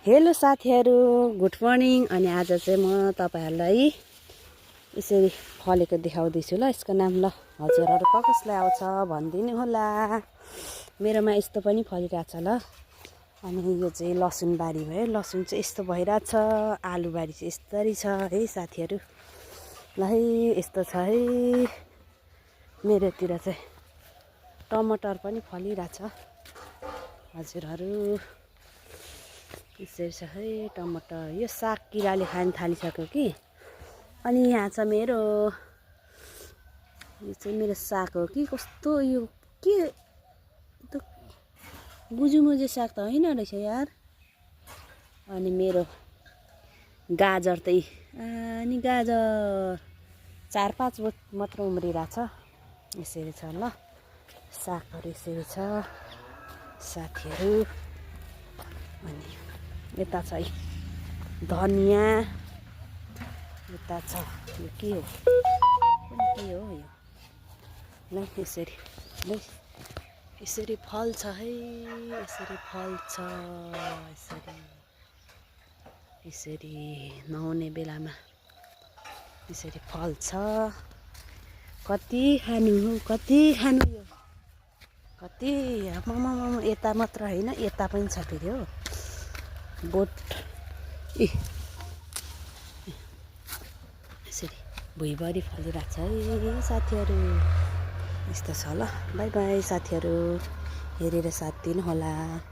Hello साथीहरू, good morning. अनि आज चाहिँ म तपाईहरुलाई यसरी फलेको देखाउँदैछु ल। यसको नाम ल हजुरहरु कसलाई आउँछ भनिदिनु होला। मेरोमा यस्तो पनि फलिरहेछ ल। अनि यो चाहिँ लसुन बारी भयो। लसुन चाहिँ यस्तो भइरहेछ। आलु बारी चाहिँ यस्तरी छ है साथीहरू। ल है यस्तो छ है। मेरोतिर चाहिँ टमाटर पनि फलिरहेछ हजुरहरु। यसरी छ है टमाटर। यो साग किराले खान थालिसक्यो कि। अनि यहाँ छ मेरो, यो चाहिँ मेरो साग हो कि कस्तो, यो के बुजुमुजे साग त होइन रहेछ यार। अनि मेरो गाजर चाहिँ अनि गाजर 4-5 मात्र उम्रिरहेछ। यसरी छ ल सागहरू, यसरी छ साथीहरू। अनि यता छ धनिया, यता छ यो के हो, के हो यो ल। यसरी ल यसरी फल्छ है। यसरी फल्छ, यसरी यसरी नहुने बेलामा यसरी फल्छ। कति खानु हो, कति खानु यो, कति मम यता मात्र होइन यता पनि छ फेरि हो बोट। यसरी भुइँभरि फलिरहेको छ है साथीहरू। यस्तो छ ल। बाई बाई साथीहरू, हेरेर साथ दिनु होला।